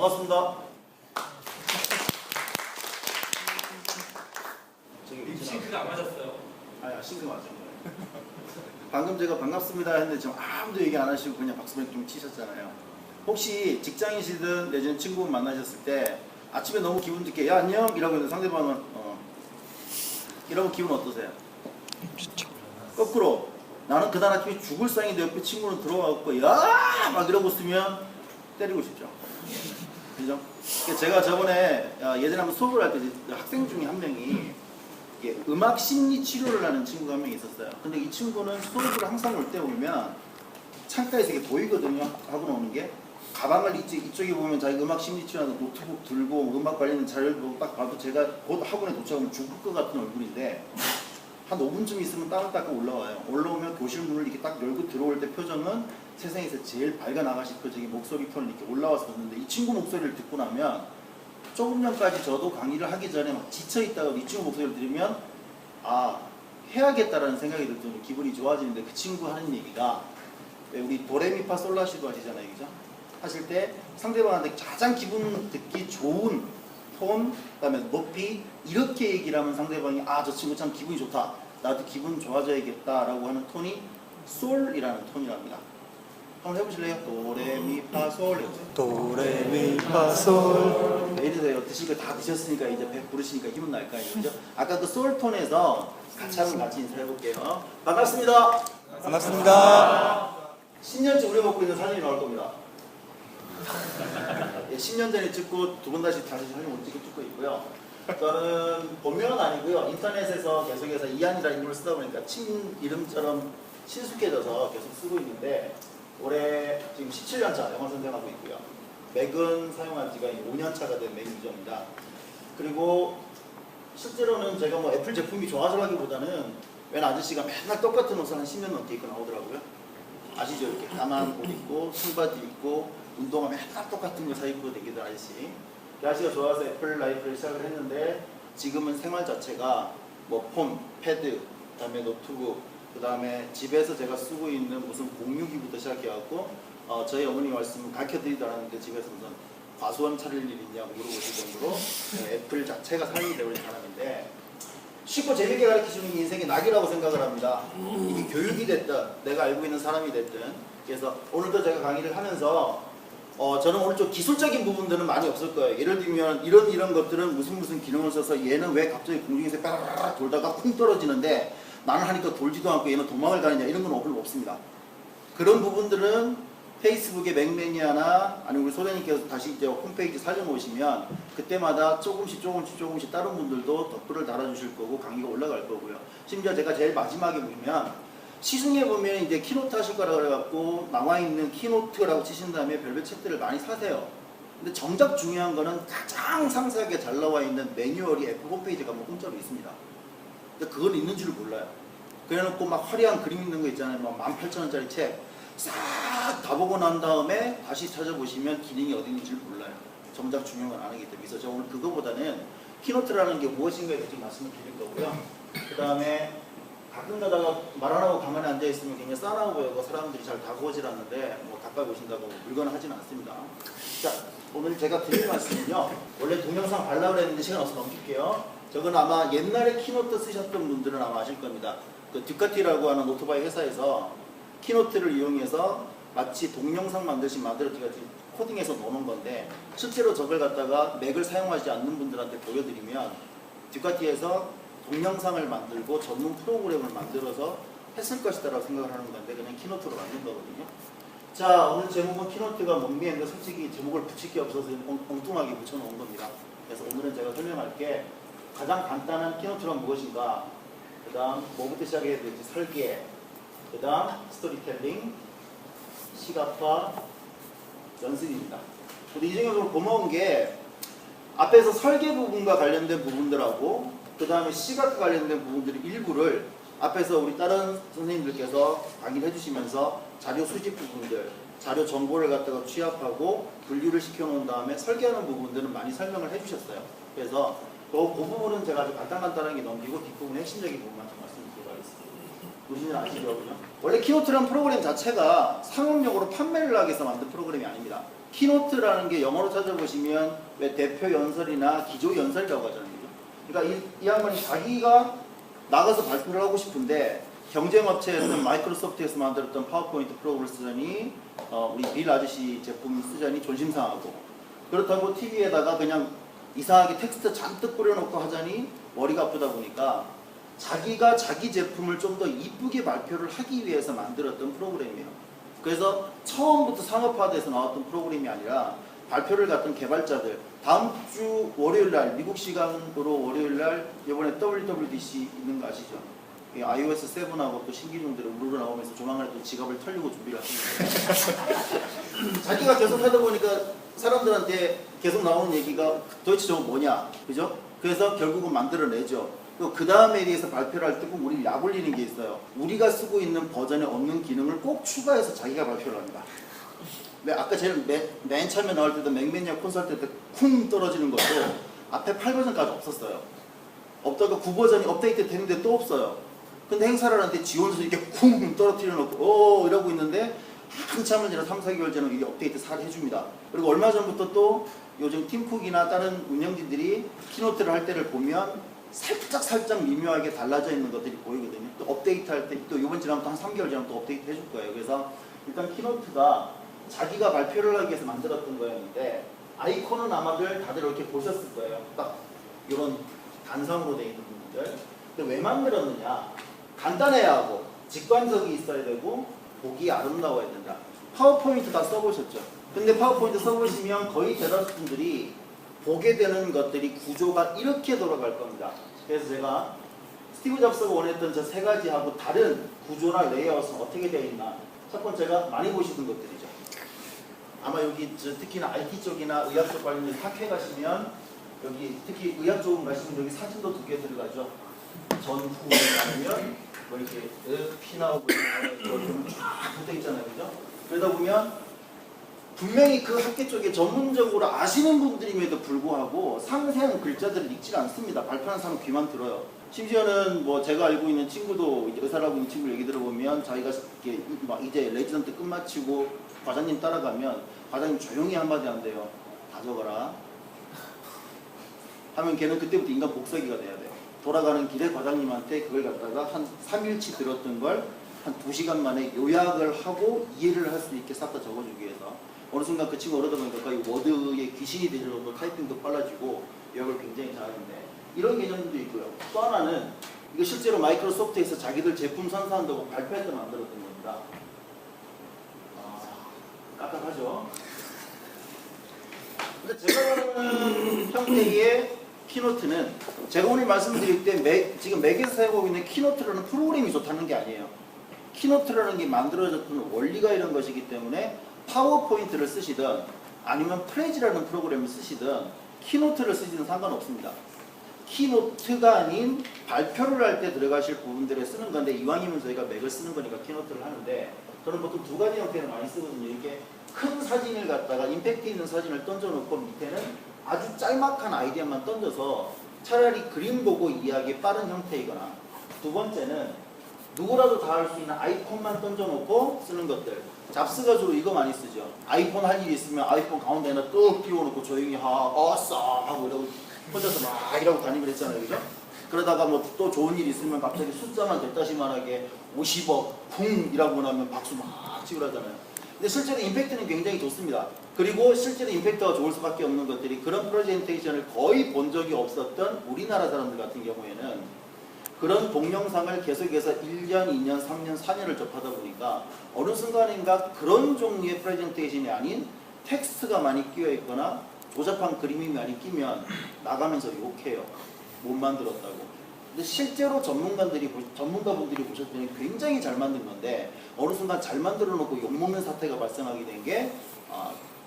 반갑습니다. 싱크가 안 맞았어요. 아야, 싱크 맞은 거예요. 방금 제가 반갑습니다 했는데 지금 아무도 얘기 안 하시고 그냥 박수만 좀 치셨잖아요. 혹시 직장이시든 내지는 친구 만나셨을 때 아침에 너무 기분 좋게 야 안녕 이라고 했는데 상대방은 이러면 기분 어떠세요? 거꾸로 나는 그날 아침에 죽을 상인데 옆에 친구는 들어가고 야 막 이러고 있으면 때리고 싶죠. 그죠? 제가 저번에 예전에 한번 수업을 할 때 학생 중에 한 명이 음악 심리 치료를 하는 친구가 한 명 있었어요. 근데 이 친구는 수업을 항상 올 때 보면 창가에서 이게 보이거든요. 학원 오는 게. 가방을 이쪽에 보면 자기 음악 심리 치료하는 노트북 들고 음악 관련 자료를 딱 봐도 제가 곧 학원에 도착하면 죽을 것 같은 얼굴인데 한 5분쯤 있으면 땀을 닦아 올라와요. 올라오면 교실 문을 이렇게 딱 열고 들어올 때 표정은 세상에서 제일 밝아 나가실 표정이 목소리 톤을 이렇게 올라와서 듣는데 이 친구 목소리를 듣고 나면 조금 전까지 저도 강의를 하기 전에 막 지쳐있다가 이 친구 목소리를 들으면 아 해야겠다라는 생각이 들 정도로 기분이 좋아지는데 그 친구 하는 얘기가 우리 도레미파솔라시도 하시잖아요. 그죠? 하실 때 상대방한테 가장 기분 듣기 좋은 톤, 그 다음에 높이 이렇게 얘기를 하면 상대방이 아 저 친구 참 기분이 좋다 나도 기분 좋아져야겠다 라고 하는 톤이 솔이라는 톤이랍니다. 한번 해보실래요? 도레미파솔 도레미파솔. 이래서요. 드실 거 다 드셨으니까 이제 배 부르시니까 힘은 날 거 아니에요. 그죠? 아까 그 솔 톤에서 같이 인사해볼게요. 반갑습니다. 반갑습니다. 10년째 우려 먹고 있는 사진이 나올 겁니다. 10년 전에 찍고 두 번 다시 사진 못 찍고 있고요. 저는 본명은 아니고요. 인터넷에서 계속해서 이한이라는 이름을 쓰다 보니까 친 이름처럼 친숙해져서 계속 쓰고 있는데 올해 지금 17년차 영어 선생하고 있고요. 맥은 사용한 지가 5년차가 된 맥 유저입니다. 그리고 실제로는 제가 뭐 애플 제품이 좋아서라기보다는 웬 아저씨가 맨날 똑같은 옷을 한 10년 넘게 입고 나오더라고요. 아시죠? 이렇게 까만 옷 입고 청바지 입고 운동화 맨날 똑같은 거 사 입고 다니던 아저씨. 그 아저씨가 좋아서 애플 라이프를 시작을 했는데 지금은 생활 자체가 뭐 폰, 패드, 그 다음에 노트북, 그 다음에 집에서 제가 쓰고 있는 무슨 공유기부터 시작해갖고 저희 어머니 말씀 가르쳐드리도 않았는데 집에서 무슨 과수원 차릴 일 있냐고 물어보실 정도로 애플 자체가 삶이 되어버린 사람인데 쉽고 재밌게 가르쳐주는 게 인생의 낙이라고 생각을 합니다. 이게 교육이 됐든 내가 알고 있는 사람이 됐든. 그래서 오늘도 제가 강의를 하면서 저는 오늘 좀 기술적인 부분들은 많이 없을 거예요. 예를 들면 이런 것들은 무슨 기능을 써서 얘는 왜 갑자기 공중에서 빠라락 돌다가 쿵 떨어지는데 나는 하니까 돌지도 않고 얘는 도망을 가느냐 이런 건 별로 없습니다. 그런 부분들은 페이스북의 맥매니아나 아니면 우리 소장님께서 다시 이제 홈페이지 살려놓으시면 그때마다 조금씩 다른 분들도 덧글을 달아주실 거고 강의가 올라갈 거고요. 심지어 제가 제일 마지막에 보면 시중에 보면 이제 키노트 하실 거라 그래갖고 나와있는 키노트라고 치신 다음에 별별 책들을 많이 사세요. 근데 정작 중요한 거는 가장 상세하게 잘 나와 있는 매뉴얼이 애플 홈페이지에 가면 공짜로 있습니다. 근데 그걸 있는 줄을 몰라요. 그래놓고 막 화려한 그림 있는 거 있잖아요. 막 18,000원짜리 책 싹 다 보고 난 다음에 다시 찾아보시면 기능이 어디 있는지 몰라요. 정작 중요한 건 안 하기 때문에. 그래서 오늘 그거보다는 키노트라는 게 무엇인가에 대해서 말씀을 드릴 거고요. 그 다음에 가끔 가다가 말 안 하고 가만히 앉아있으면 굉장히 싸나워 보이고 사람들이 잘 다가오질 않는데 뭐 가까이 보신다고 물건을 하진 않습니다. 자, 오늘 제가 드릴 말씀은요. 원래 동영상 발라고 했는데 시간 없어 넘길게요. 저건 아마 옛날에 키노트 쓰셨던 분들은 아마 아실 겁니다. 그 듀카티라고 하는 오토바이 회사에서 키노트를 이용해서 마치 동영상 만들어지가 코딩해서 노는 건데 실제로 저걸 갖다가 맥을 사용하지 않는 분들한테 보여드리면 듀카티에서 동영상을 만들고 전문 프로그램을 만들어서 했을 것이다라고 생각을 하는 건데 그냥 키노트로 만든 거거든요. 자, 오늘 제목은 키노트가 뭔지인데 솔직히 제목을 붙일 게 없어서 엉뚱하게 붙여놓은 겁니다. 그래서 오늘은 제가 설명할 게 가장 간단한 키노트란 무엇인가, 그 다음 뭐부터 시작해야 될지 설계, 그 다음 스토리텔링, 시각화, 연습입니다. 근데 이 중에서 고마운 게 앞에서 설계 부분과 관련된 부분들하고 그 다음에 시각과 관련된 부분들의 일부를 앞에서 우리 다른 선생님들께서 강의를 해주시면서 자료 수집 부분들, 자료 정보를 갖다가 취합하고 분류를 시켜놓은 다음에 설계하는 부분들은 많이 설명을 해주셨어요. 그래서 그 부분은 제가 아주 간단하게 넘기고 뒷부분 핵심적인 부분만 좀 말씀드리도록 하겠습니다. 보시면 아시죠? 그죠? 원래 키노트라는 프로그램 자체가 상업용으로 판매를 하기 위해서 만든 프로그램이 아닙니다. 키노트라는 게 영어로 찾아보시면 왜 대표 연설이나 기조 연설이라고 하잖아요. 그죠? 그러니까 이 양반이 자기가 나가서 발표를 하고 싶은데 경쟁업체였던 마이크로소프트에서 만들었던 파워포인트 프로그램을 쓰자니 우리 빌 아저씨 제품 쓰자니 존심상하고, 그렇다고 TV에다가 그냥 이상하게 텍스트 잔뜩 뿌려놓고 하자니 머리가 아프다 보니까 자기가 자기 제품을 좀 더 이쁘게 발표를 하기 위해서 만들었던 프로그램이에요. 그래서 처음부터 상업화돼서 나왔던 프로그램이 아니라 발표를 갔던 개발자들, 다음 주 월요일날 미국 시간으로 월요일날 이번에 WWDC 있는 거 아시죠? iOS 7하고 또 신기종들이 우르르 나오면서 조만간에 또 지갑을 털려고 준비를 하십니다. 자기가 계속 하다 보니까 사람들한테 계속 나오는 얘기가 도대체 저거 뭐냐, 그죠? 그래서 결국은 만들어내죠. 그 다음에 대해서 발표를 할 때 꼭 우리 약 올리는 게 있어요. 우리가 쓰고 있는 버전에 없는 기능을 꼭 추가해서 자기가 발표를 합니다. 아까 제일 맨 처음에 나올 때도 맥매니아 콘서트 때 쿵 떨어지는 것도 앞에 8버전까지 없었어요. 없다가 9버전이 업데이트 되는데 또 없어요. 근데 행사를 하는데 지원서 이렇게 쿵 떨어뜨려 놓고 이러고 있는데 한참을 지나 3, 4개월 전에 이게 업데이트 잘 해줍니다. 그리고 얼마 전부터 또 요즘 팀쿡이나 다른 운영진들이 키노트를 할 때를 보면 살짝 미묘하게 달라져 있는 것들이 보이거든요. 또 업데이트 할 때 또 이번 지나면 한 3개월 지나면 또 업데이트 해줄 거예요. 그래서 일단 키노트가 자기가 발표를 하기 위해서 만들었던 거였는데 아이콘은 아마들 다들 이렇게 보셨을 거예요. 딱 이런 단상으로 되어 있는 부분들. 근데 왜 만들었느냐? 간단해야 하고 직관적이 있어야 되고 보기 아름다워야 된다. 파워포인트 다 써보셨죠? 근데 파워포인트 써보시면 거의 대다수 분들이 보게 되는 것들이 구조가 이렇게 돌아갈 겁니다. 그래서 제가 스티브 잡스가 원했던 저 세 가지하고 다른 구조나 레이아웃은 어떻게 되어 있나. 첫 번째가 많이 보시던 것들이죠. 아마 여기 특히나 IT 쪽이나 의학 쪽 관련된 학회 가시면 여기 특히 의학 쪽으로 가시면 여기 사진도 2개 들어가죠. 전후 아니면 뭐 이렇게 피 나오고 이런 쫙 붙어 있잖아요, 그죠? 그러다 보면 분명히 그 학계 쪽에 전문적으로 아시는 분들임에도 불구하고 상세한 글자들을 읽지 않습니다. 발표하는 사람 귀만 들어요. 심지어는 뭐 제가 알고 있는 친구도 의사라고 있는 친구 얘기 들어보면 자기가 이제 레지던트 끝마치고 과장님 따라가면 과장님 조용히 한마디 한대요. 다 적어라. 하면 걔는 그때부터 인간 복사기가 돼야 돼요. 돌아가는 길에 과장님한테 그걸 갖다가 한 3일치 들었던 걸 한 2시간 만에 요약을 하고 이해를 할 수 있게 싹 다 적어주기 위해서 어느 순간 그 친구 어려다 보니까 거의 워드의 귀신이 되는 정도 타이핑도 빨라지고 요약을 굉장히 잘하는데 이런 개념도 있고요. 또 하나는 이거 실제로 마이크로소프트에서 자기들 제품 선사한다고 발표할 때 만들었던 겁니다. 깝깝하죠? 근데 제가 보는 형태의 키노트는 제가 오늘 말씀드릴 때 지금 맥에서 사용하고 있는 키노트라는 프로그램이 좋다는 게 아니에요. 키노트라는 게 만들어졌던 원리가 이런 것이기 때문에 파워포인트를 쓰시든 아니면 프레지라는 프로그램을 쓰시든 키노트를 쓰시든 상관없습니다. 키노트가 아닌 발표를 할 때 들어가실 부분들에 쓰는 건데 이왕이면 저희가 맥을 쓰는 거니까 키노트를 하는데 저는 보통 2가지 형태를 많이 쓰거든요. 이렇게 큰 사진을 갖다가 임팩트 있는 사진을 던져놓고 밑에는 아주 짤막한 아이디어만 던져서 차라리 그림 보고 이해하기 빠른 형태이거나, 두 번째는 누구라도 다 할 수 있는 아이콘만 던져놓고 쓰는 것들. 잡스가 주로 이거 많이 쓰죠. 아이폰 할 일이 있으면 아이폰 가운데에다 뚝 띄워놓고 조용히 어싸 하고 이러고 혼자서 막 이러고 다니고 그랬잖아요, 그죠? 그러다가 뭐 또 좋은 일 있으면 갑자기 숫자만 됐다시만하게 50억 쿵 이라고 나면 박수 막 치고 하잖아요. 근데 실제로 임팩트는 굉장히 좋습니다. 그리고 실제로 임팩트가 좋을 수밖에 없는 것들이 그런 프레젠테이션을 거의 본 적이 없었던 우리나라 사람들 같은 경우에는 그런 동영상을 계속해서 1년, 2년, 3년, 4년을 접하다 보니까 어느 순간인가 그런 종류의 프레젠테이션이 아닌 텍스트가 많이 끼어 있거나 조잡한 그림이 많이 끼면 나가면서 욕해요. 못 만들었다고. 근데 실제로 전문가분들이 보셨을 때는 굉장히 잘 만든 건데 어느 순간 잘 만들어 놓고 욕먹는 사태가 발생하게 된 게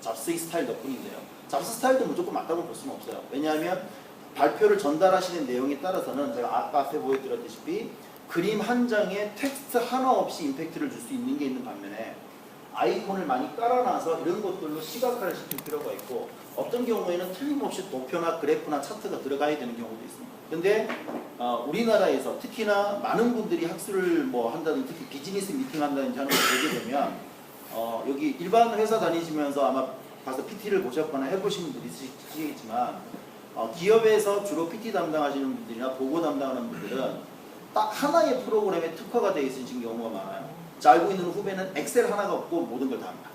잡스의 스타일 덕분인데요. 잡스 스타일도 무조건 맞다고 볼 수는 없어요. 왜냐하면 발표를 전달하시는 내용에 따라서는 제가 아까 앞에 보여드렸다시피 그림 한 장에 텍스트 하나 없이 임팩트를 줄 수 있는 게 있는 반면에 아이콘을 많이 깔아놔서 이런 것들로 시각화를 시킬 필요가 있고 어떤 경우에는 틀림없이 도표나 그래프나 차트가 들어가야 되는 경우도 있습니다. 근데 우리나라에서 특히나 많은 분들이 학술을 뭐 한다든지 특히 비즈니스 미팅 한다든지 하는 걸 보게 되면 여기 일반 회사 다니시면서 아마 가서 PT를 보셨거나 해보신 분들이 있으시겠지만 기업에서 주로 PT 담당하시는 분들이나 보고 담당하는 분들은 딱 하나의 프로그램에 특화가 되어 있으신 경우가 많아요. 자, 알고 있는 후배는 엑셀 하나가 없고 모든 걸 다 합니다.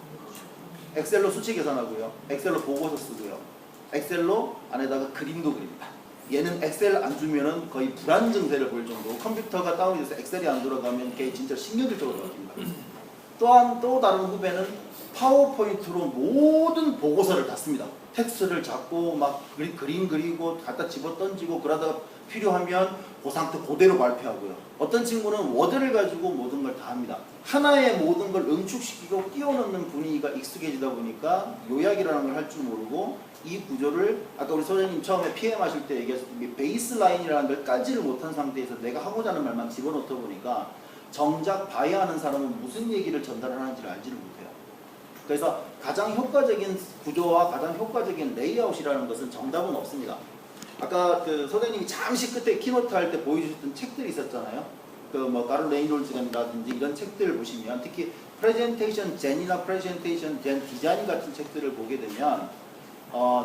엑셀로 수치 계산하고요. 엑셀로 보고서 쓰고요. 엑셀로 안에다가 그림도 그립니다. 얘는 엑셀 안 주면은 거의 불안 증세를 보일 정도로 컴퓨터가 다운이 돼서 엑셀이 안 돌아가면 걔 진짜 신경질적으로 바뀝니다. 또한 또 다른 후배는 파워포인트로 모든 보고서를 다 씁니다. 텍스트를 잡고 막 그림 그리고 갖다 집어 던지고 그러다가 필요하면 그 상태 그대로 발표하고요. 어떤 친구는 워드를 가지고 모든 걸 다 합니다. 하나의 모든 걸 응축시키고 끼워 넣는 분위기가 익숙해지다 보니까 요약이라는 걸 할 줄 모르고 이 구조를 아까 우리 소장님 처음에 PM 하실 때 얘기하셨던 베이스라인이라는 걸 깔지를 못한 상태에서 내가 하고자 하는 말만 집어넣다 보니까 정작 봐야 하는 사람은 무슨 얘기를 전달하는지를 알지를 못해요. 그래서 가장 효과적인 구조와 가장 효과적인 레이아웃이라는 것은 정답은 없습니다. 아까 그 선생님이 잠시 끝에 키노트 할 때 보여주셨던 책들이 있었잖아요. 그 뭐 가르 레이놀즈라든지 이런 책들을 보시면 특히 프레젠테이션 젠이나 프레젠테이션 젠 디자인 같은 책들을 보게 되면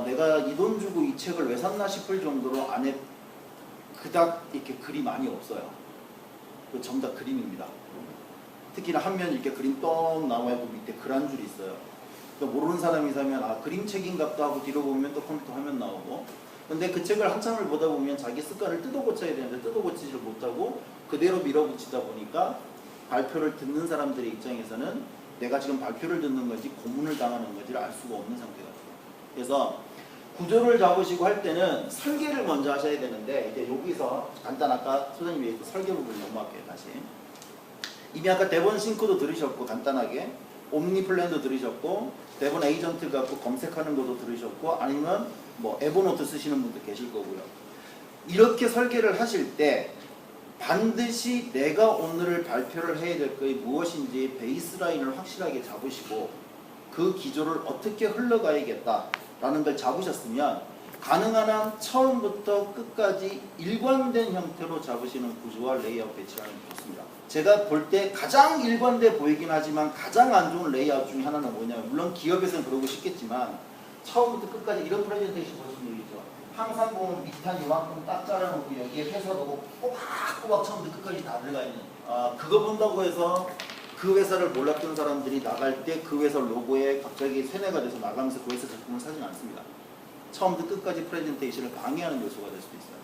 내가 이 돈 주고 이 책을 왜 샀나 싶을 정도로 안에 그닥 이렇게 글이 많이 없어요. 그 전부 다 그림입니다. 특히나 한 면 이렇게 그림 똥 나와 있고 밑에 글 한 줄이 있어요. 그러니까 모르는 사람이 사면 그림책인갑도 하고 뒤로 보면 또 컴퓨터 화면 나오고. 근데 그 책을 한참을 보다 보면 자기 습관을 뜯어 고쳐야 되는데 뜯어 고치지를 못하고 그대로 밀어붙이다 보니까 발표를 듣는 사람들의 입장에서는 내가 지금 발표를 듣는 건지 고문을 당하는 건지를 알 수가 없는 상태가 돼요. 그래서 구조를 잡으시고 할 때는 설계를 먼저 하셔야 되는데 이제 여기서 간단 아까 소장님이 얘기했던 설계 부분 넘어갈게요. 다시. 이미 아까 대본 싱크도 들으셨고 간단하게 옴니 플랜도 들으셨고 대본 에이전트 갖고 검색하는 것도 들으셨고 아니면 뭐 에버노트 쓰시는 분도 계실 거고요. 이렇게 설계를 하실 때 반드시 내가 오늘 발표를 해야 될 것이 무엇인지 베이스라인을 확실하게 잡으시고 그 기조를 어떻게 흘러가야겠다라는 걸 잡으셨으면 가능한 한 처음부터 끝까지 일관된 형태로 잡으시는 구조와 레이아웃 배치하는 게 좋습니다. 제가 볼 때 가장 일관돼 보이긴 하지만 가장 안 좋은 레이아웃 중에 하나는 뭐냐면 물론 기업에서는 그러고 싶겠지만 처음부터 끝까지 이런 프레젠테이션 보시는 분 있죠. 항상 보면 밑판 이만큼 딱 잘라놓고 여기에 회사도 꼬박꼬박 처음부터 끝까지 다 들어가 있는 그거 본다고 해서 그 회사를 몰랐던 사람들이 나갈 때 그 회사 로고에 갑자기 세뇌가 돼서 나가면서 그 회사 제품을 사진 않습니다. 처음부터 끝까지 프레젠테이션을 방해하는 요소가 될 수도 있어요.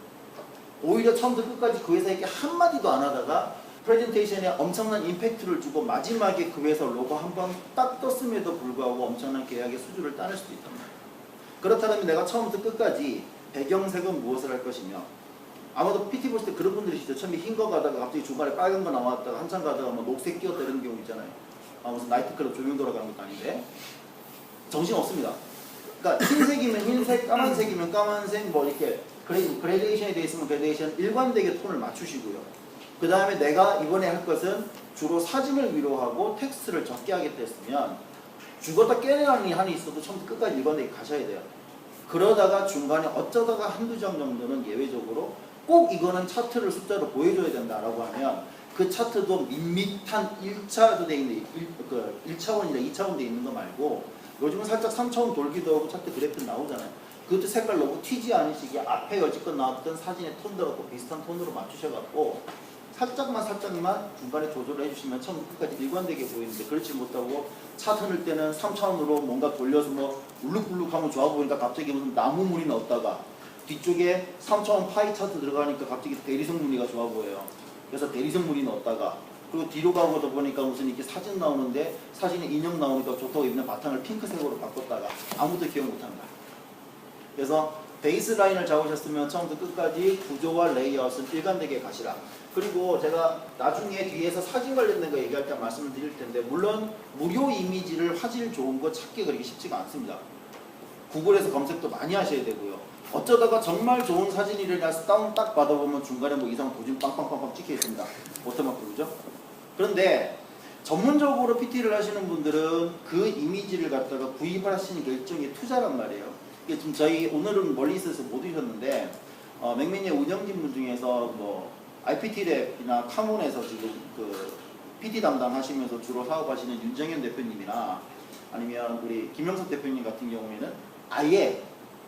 오히려 처음부터 끝까지 그 회사에게 한마디도 안 하다가 프레젠테이션에 엄청난 임팩트를 주고 마지막에 그 회사 로고 한 번 딱 떴음에도 불구하고 엄청난 계약의 수주를 따낼 수도 있단 말이에요. 그렇다면 내가 처음부터 끝까지 배경색은 무엇을 할 것이며 아마도 PT 보실 때 그런 분들이 있죠. 처음에 흰 거 가다가 갑자기 중간에 빨간 거 나왔다가 한참 가다가 뭐 녹색 끼었다 이런 경우 있잖아요. 무슨 나이트클럽 조명 돌아가는 것도 아닌데 정신 없습니다. 그러니까 흰색이면 흰색, 까만색이면 까만색 뭐 이렇게 그레데이션이 되어 있으면 그레데이션 일관되게 톤을 맞추시고요. 그 다음에 내가 이번에 할 것은 주로 사진을 위로하고 텍스트를 적게 하겠다 했으면 죽었다 깨어나는 이 한이 있어도 처음부터 끝까지 일관되게 가셔야 돼요. 그러다가 중간에 어쩌다가 한두 장 정도는 예외적으로 꼭 이거는 차트를 숫자로 보여줘야 된다라고 하면 그 차트도 밋밋한 1차로 돼 있는 1차원이나 2차원 돼 있는 거 말고 요즘은 살짝 3차원 돌기도 하고 차트 그래프 나오잖아요. 그것도 색깔 너무 튀지 않으시게 앞에 여지껏 나왔던 사진의 톤들하고 비슷한 톤으로 맞추셔갖고 살짝만 중간에 조절을 해주시면 처음부터 끝까지 일관되게 보이는데 그렇지 못하고 차트 넣을 때는 3차원으로 뭔가 돌려서 뭐 울룩불룩하면 좋아 보이니까 갑자기 무슨 나무물이 나왔다가 뒤쪽에 3차원 파이 차트 들어가니까 갑자기 대리석 무늬가 좋아 보여요. 그래서 대리석 무늬 넣었다가 그리고 뒤로 가고도 보니까 무슨 이렇게 사진 나오는데 사진에 인형 나오니까 좋다고 입는 바탕을 핑크색으로 바꿨다가 아무도 기억 못합니다. 그래서 베이스라인을 잡으셨으면 처음부터 끝까지 구조와 레이아웃은 일관되게 가시라. 그리고 제가 나중에 뒤에서 사진 관련된 거 얘기할 때 말씀을 드릴 텐데 물론 무료 이미지를 화질 좋은 거 찾기 그렇게 쉽지가 않습니다. 구글에서 검색도 많이 하셔야 되고요. 어쩌다가 정말 좋은 사진이라서 다운 딱 받아보면 중간에 뭐 이상 도진 빵빵빵빵 찍혀 있습니다. 워터마크 그죠? 그런데 전문적으로 PT를 하시는 분들은 그 이미지를 갖다가 구입을 하시는 게 일종의 투자란 말이에요. 이게 좀 저희 오늘은 멀리 있어서 못 오셨는데 맥미니의 운영진 분 중에서 뭐 IPT랩이나 카몬에서 지금 그 PT 담당하시면서 주로 사업하시는 윤정현 대표님이나 아니면 우리 김영석 대표님 같은 경우에는 아예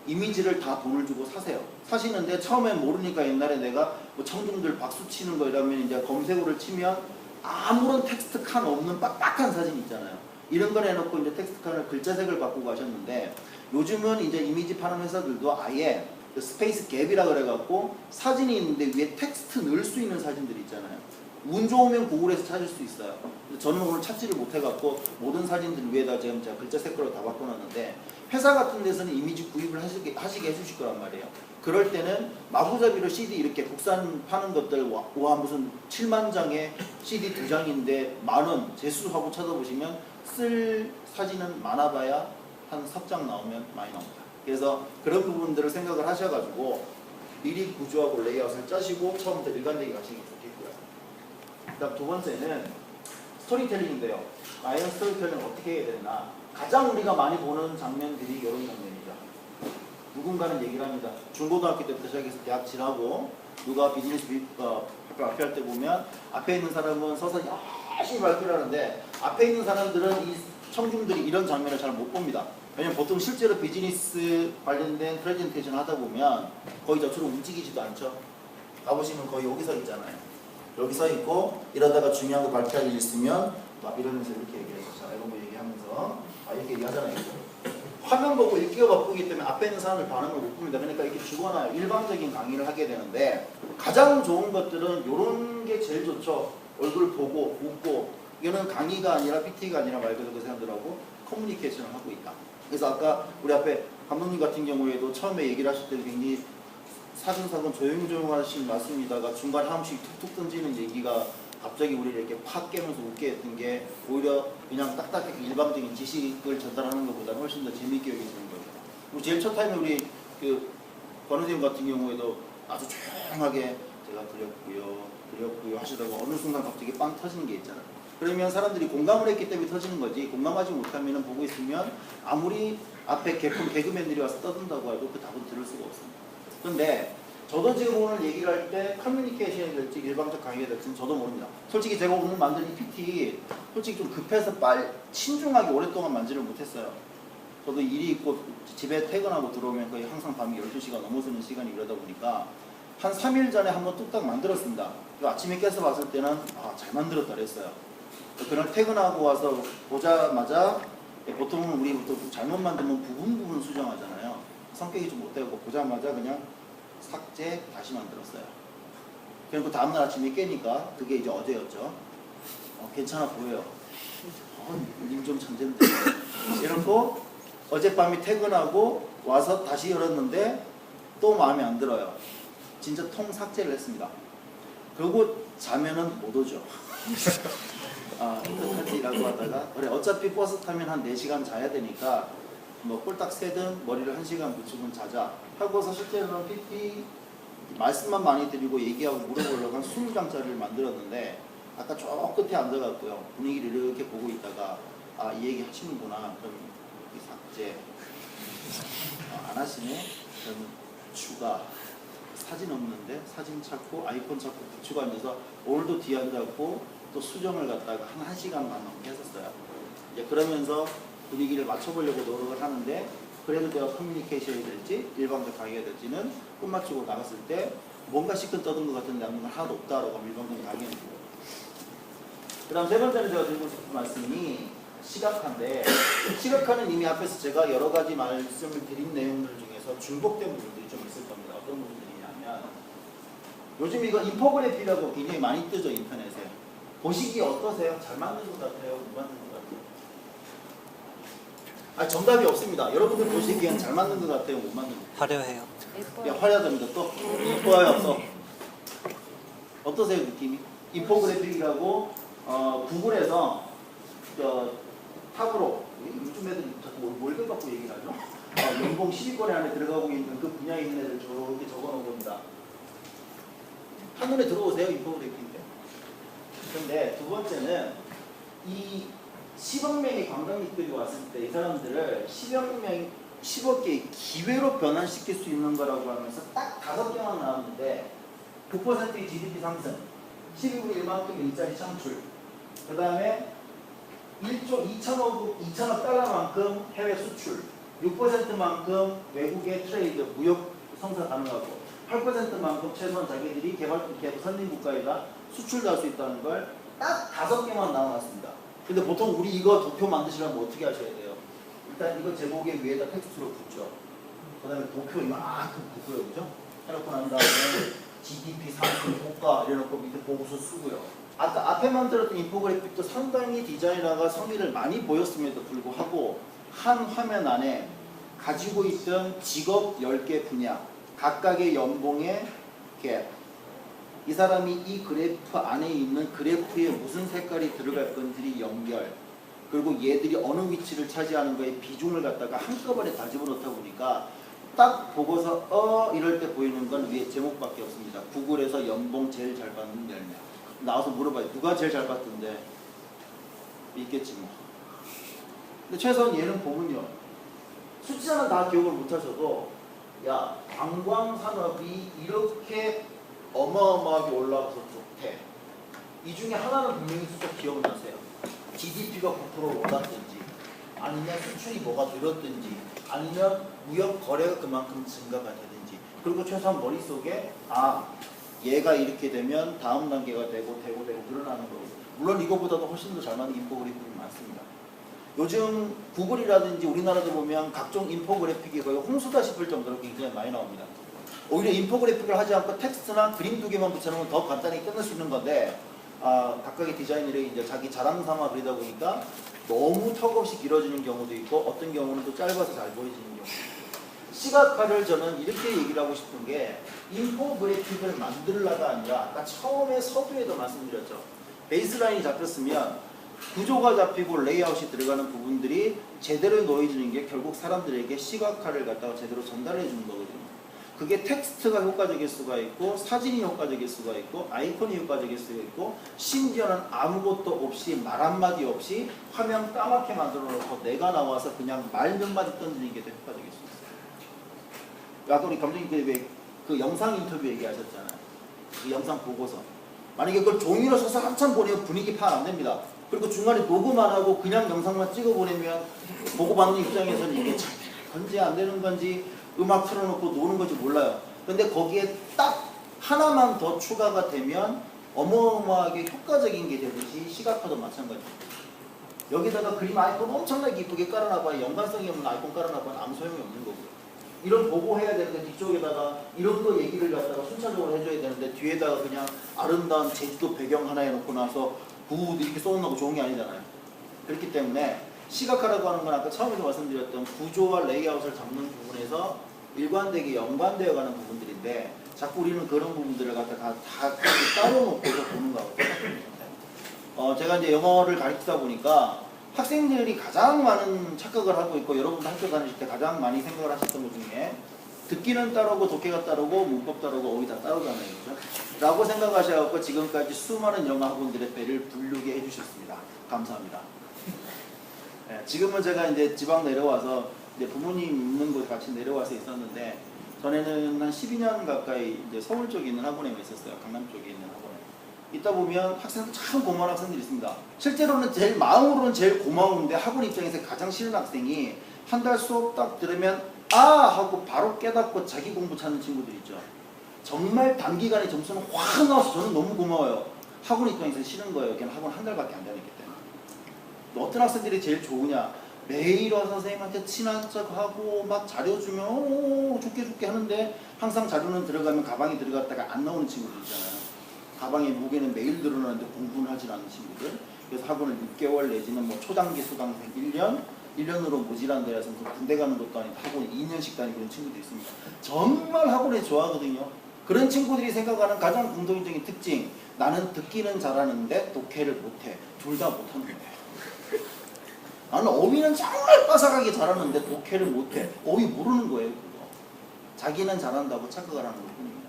이미지를 다 돈을 주고 사세요. 사시는데 처음엔 모르니까 옛날에 내가 뭐 청중들 박수 치는 거 이러면 이제 검색어를 치면 아무런 텍스트 칸 없는 빡빡한 사진 있잖아요. 이런 걸 해놓고 이제 텍스트 칸을 글자색을 바꾸고 하셨는데 요즘은 이제 이미지 파는 회사들도 아예 그 스페이스 갭이라 그래갖고 사진이 있는데 위에 텍스트 넣을 수 있는 사진들이 있잖아요. 운 좋으면 구글에서 찾을 수 있어요. 저는 오늘 찾지를 못해갖고 모든 사진들 위에다 지금 제가 글자 색깔로 다 바꿔놨는데 회사 같은 데서는 이미지 구입을 하시게 해주실 거란 말이에요. 그럴 때는 마구잡이로 CD 이렇게 국산 파는 것들 와 무슨 7만 장에 CD 2장인데 10,000원 재수하고 찾아보시면 쓸 사진은 많아봐야 한 4장 나오면 많이 나옵니다. 그래서 그런 부분들을 생각을 하셔가지고 미리 구조하고 레이아웃을 짜시고 처음부터 일관되게 가시는 게 좋겠고요. 그다음 두 번째는 스토리텔링인데요. 과연 스토리텔링을 어떻게 해야 되나? 가장 우리가 많이 보는 장면들이 이런 장면이죠. 누군가는 얘기를 합니다. 중고등학교 때부터 시작해서 대학 지나고 누가 비즈니스 발표할 때 보면 앞에 있는 사람은 서서 열심히 발표를 하는데 앞에 있는 사람들은 이 청중들이 이런 장면을 잘 못 봅니다. 왜냐면 보통 실제로 비즈니스 관련된 프레젠테이션 하다 보면 거의 저처럼 움직이지도 않죠. 가보시면 거의 여기 서 있잖아요. 여기 서 있고 이러다가 중요한 거 발표할 일 있으면 막 이러면서 이렇게 얘기해서 자 이런 거 얘기하면서 이렇게 얘기하잖아요. 화면 보고 읽기가 바쁘기 때문에 앞에 있는 사람들 반응을 못 봅니다. 그러니까 이렇게 주거나 일방적인 강의를 하게 되는데 가장 좋은 것들은 이런 게 제일 좋죠. 얼굴 보고 웃고 이거는 강의가 아니라 PT가 아니라 말 그대로 그 사람들하고 커뮤니케이션을 하고 있다. 그래서 아까 우리 앞에 감독님 같은 경우에도 처음에 얘기를 하실 때 굉장히 사근사근 조용조용 하신 말씀이다가 중간에 한 번씩 툭툭 던지는 얘기가 갑자기 우리를 이렇게 팍 깨면서 웃게 했던 게 오히려 그냥 딱딱하게 일방적인 지식을 전달하는 것보다 훨씬 더 재미있게 여기시는 거예요. 그리고 제일 첫 타임에 우리 그 권은쌤 같은 경우에도 아주 조용하게 제가 드렸고요 하시다가 어느 순간 갑자기 빵 터지는 게 있잖아요. 그러면 사람들이 공감을 했기 때문에 터지는 거지 공감하지 못하면 보고 있으면 아무리 앞에 개그맨들이 와서 떠든다고 해도 그 답은 들을 수가 없습니다. 그런데 저도 지금 오늘 얘기를 할 때 커뮤니케이션이 될지 일방적 강의가 될지는 저도 모릅니다. 솔직히 제가 오늘 만든 이 PT 솔직히 좀 급해서 신중하게 오랫동안 만지를 못했어요. 저도 일이 있고 집에 퇴근하고 들어오면 거의 항상 밤이 12시가 넘어서는 시간이 이러다 보니까 한 3일 전에 한번 뚝딱 만들었습니다. 아침에 깨서 봤을 때는 잘 만들었다 그랬어요. 그날 퇴근하고 와서 보자마자 보통은 우리 잘못 만들면 부분 수정하잖아요. 성격이 좀 못되고 보자마자 그냥 삭제 다시 만들었어요. 그리고 다음날 아침에 깨니까 그게 이제 어제였죠. 괜찮아 보여요. 님 좀 천재인데. 이러고 어젯밤에 퇴근하고 와서 다시 열었는데 또 마음에 안 들어요. 진짜 통 삭제를 했습니다. 그리고 자면은 못 오죠. 어떡하지? 라고 하다가 그래 어차피 버스 타면 한 4시간 자야 되니까 뭐 꼴딱 새든 머리를 1시간 붙이고 자자 하고서 실제로는 PT 말씀만 많이 드리고 얘기하고 물어보려고 한 20장짜리를 만들었는데 아까 저 끝에 앉아갖고요 분위기를 이렇게 보고 있다가 이 얘기 하시는구나 그럼 삭제 안 하시네 그럼 추가 사진 없는데 사진 찾고 아이콘 찾고 붙이고 앉아서 오늘도 뒤에 앉았고 또 수정을 갖다가 한 1시간 반 넘게 했었어요. 이제 그러면서 분위기를 맞춰보려고 노력을 하는데 그래도 내가 커뮤니케이션이 될지 일방적 강의가 될지는 끝마치고 나갔을 때 뭔가 시큰 떠든 것 같은데 아무 건 하나도 없다라고 하면 일방적 강의는 되고 그 다음 세 번째는 제가 드리고 싶은 말씀이 시각화인데 시각화는 이미 앞에서 제가 여러 가지 말씀을 드린 내용들 중에서 중복된 부분들이 좀 있을 겁니다. 어떤 부분들이냐면 요즘 이거 인포그래피라고 굉장히 많이 뜨죠 인터넷에. 보시기 어떠세요? 잘 만든 것 같아요? 못 만든 것 같아요? 정답이 없습니다. 여러분들 보시기엔 잘 만든 것 같아요? 못 만든 것 같아요? 화려해요. 화려합니다. 또 이뻐요. 또 어떠세요 느낌이? 인포그래픽이라고 구글에서 탑으로 요즘 애들이 자꾸 뭘 갖고 얘기를 하죠? 연봉 10위권에 안에 들어가고 있는 그 분야에 있는 애들 저렇게 적어놓은 겁니다. 한눈에 들어오세요 인포그래픽인데. 근데 두 번째는 이 10억 명의 관광객들이 왔을 때 이 사람들을 10억 10억 개의 기회로 변환시킬 수 있는 거라고 하면서 딱 5개만 나왔는데 9%의 GDP 상승, 12분의 1만큼 일자리 창출, 그 다음에 1조 2천억 달러만큼 해외 수출, 6%만큼 외국의 트레이드, 무역 성사 가능하고 8%만큼 최소한 자기들이 선진국가에다 수출할 수 있다는 걸 딱 5개만 나와놨습니다. 근데 보통 우리 이거 도표 만드시려면 어떻게 하셔야 돼요? 일단 이거 제목의 위에다 텍스트로 붙죠. 그 다음에 도표 이만큼 붙고요. 그죠? 해놓고 난 다음에 GDP 상승 효과 이래놓고 밑에 보고서 쓰고요. 아까 앞에 만들었던 인포그래픽도 상당히 디자이너가 성의를 많이 보였음에도 불구하고 한 화면 안에 가지고 있던 직업 10개 분야, 각각의 연봉의 갭, 이 사람이 이 그래프 안에 있는 그래프에 무슨 색깔이 들어갈 건지 연결, 그리고 얘들이 어느 위치를 차지하는 거에 비중을 갖다가 한꺼번에 다 집어넣다 보니까 딱 보고서 이럴 때 보이는 건 위에 제목밖에 없습니다. 구글에서 연봉 제일 잘 받는 10명. 나와서 물어봐요. 누가 제일 잘 받던데? 있겠지 뭐. 근데 최소한 얘는 보면요. 숫자는 다 기억을 못하셔도 야, 관광산업이 이렇게 어마어마하게 올라가서 좋대. 이 중에 하나는 분명히 숫자 기억나세요. GDP가 9% 올랐든지 아니면 수출이 뭐가 늘었든지 아니면 무역 거래가 그만큼 증가가 되든지, 그리고 최소한 머릿속에 얘가 이렇게 되면 다음 단계가 되고 늘어나는 거고. 물론 이거보다도 훨씬 더 잘 맞는 인포그래픽이 많습니다. 요즘 구글이라든지 우리나라도 보면 각종 인포그래픽이 거의 홍수다 싶을 정도로 굉장히 많이 나옵니다. 오히려 인포그래픽을 하지 않고 텍스트나 그림 2개만 붙여놓으면 더 간단히 끝낼 수 있는 건데 각각의 디자이너들이 이제 자기 자랑 삼아 그리다 보니까 너무 턱없이 길어지는 경우도 있고 어떤 경우는 또 짧아서 잘 보여지는 경우. 시각화를 저는 이렇게 얘기를 하고 싶은 게 인포그래픽을 만들려가 아니라 아까 처음에 서두에도 말씀드렸죠. 베이스라인이 잡혔으면 구조가 잡히고 레이아웃이 들어가는 부분들이 제대로 놓여지는 게 결국 사람들에게 시각화를 갖다가 제대로 전달해 주는 거거든요. 그게 텍스트가 효과적일 수가 있고 사진이 효과적일 수가 있고 아이콘이 효과적일 수가 있고 심지어는 아무것도 없이 말 한마디 없이 화면 까맣게 만들어 놓고 내가 나와서 그냥 말 몇 마디 던지는 게 더 효과적일 수 있어요. 아까 우리 감독님 그 영상 인터뷰 얘기하셨잖아요. 그 영상 보고서 만약에 그걸 종이로 써서 한참 보내면 분위기 파악 안 됩니다. 그리고 중간에 녹음만 하고 그냥 영상만 찍어 보내면 보고 받는 입장에서는 이게 잘 되는 건지 안 되는 건지 음악 틀어놓고 노는 건지 몰라요. 근데 거기에 딱 하나만 더 추가가 되면 어마어마하게 효과적인 게 되듯이 시각화도 마찬가지입니다. 여기다가 그림 아이콘 엄청나게 이쁘게 깔아놔봐야 연관성이 없는 아이콘 깔아놔봐야 아무 소용이 없는 거고요. 이런 보고해야 되는데 뒤쪽에다가 이런 거 얘기를 갖다가 순차적으로 해줘야 되는데 뒤에다가 그냥 아름다운 제주도 배경 하나 해놓고 나서 구우도 이렇게 써놓고 좋은 게 아니잖아요. 그렇기 때문에 시각화라고 하는 건 아까 처음에도 말씀드렸던 구조와 레이아웃을 잡는 부분에서 일관되게 연관되어 가는 부분들인데 자꾸 우리는 그런 부분들을 갖다가 다 따로 놓고서 보는 거거든요. 제가 이제 영어를 가르치다 보니까 학생들이 가장 많은 착각을 하고 있고 여러분도 학교 다니실 때 가장 많이 생각을 하셨던 것 중에 듣기는 따르고 독해가 따르고 문법 따르고 어휘 다 따르잖아요. 그렇죠? 라고 생각하셔서 지금까지 수많은 영어 학원들의 배를 부르게 해주셨습니다. 감사합니다. 네, 지금은 제가 이제 지방 내려와서 이제 부모님 있는 곳에 같이 내려와서 있었는데 전에는 한 12년 가까이 이제 서울 쪽에 있는 학원에 있었어요. 강남 쪽에 있는 학원에. 있다 보면 학생들 참 고마운 학생들이 있습니다. 실제로는 제일 마음으로는 제일 고마운데 학원 입장에서 가장 싫은 학생이 한 달 수업 딱 들으면 하고 바로 깨닫고 자기 공부 찾는 친구들 있죠. 정말 단기간에 점수는 확 나와서 저는 너무 고마워요. 학원 입장에서 싫은 거예요. 걔는 학원 한 달밖에 안 다녔기 때문에. 어떤 학생들이 제일 좋으냐? 매일 와서 선생님한테 친한 척하고 막 자료 주면 좋게 하는데 항상 자료는 들어가면 가방에 들어갔다가 안 나오는 친구들 있잖아요. 가방에 무게는 매일 늘어나는데 공부는 하지 않는 친구들. 그래서 학원을 6개월 내지는 뭐 초단기 수강생 1년으로 모질한 데라서 군대 가는 것도 아니고 학원 2년씩 다니는 그런 친구들이 있습니다. 정말 학원에 좋아하거든요. 그런 친구들이 생각하는 가장 공통적인 특징, 나는 듣기는 잘하는데 독해를 못해. 둘 다 못하는 거예요. 나는 어휘는 정말 빠삭하게 잘하는데 독해를 못해. 어휘 모르는 거예요. 그거. 자기는 잘한다고 착각을 하는 것뿐입니다.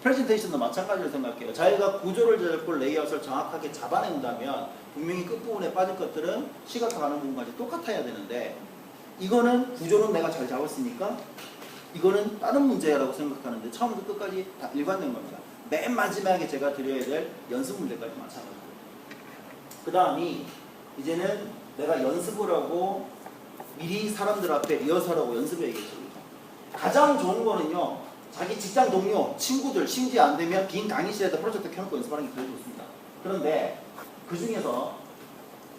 프레젠테이션도 마찬가지로 생각해요. 자기가 구조를 잡고 레이아웃을 정확하게 잡아낸다면 분명히 끝부분에 빠질 것들은 시각화하는 부분까지 똑같아야 되는데 이거는 구조는 내가 잘 잡았으니까 이거는 다른 문제라고 생각하는데 처음부터 끝까지 다 일관된 겁니다. 맨 마지막에 제가 드려야 될 연습 문제까지 마찬가지고 그 다음이 이제는 내가 연습을 하고 미리 사람들 앞에 리허설하고 연습을 얘기했습니다. 가장 좋은 거는요, 자기 직장 동료, 친구들, 심지어 안 되면 빈 강의실에다 프로젝트 켜놓고 연습하는 게 제일 좋습니다. 그런데 그 중에서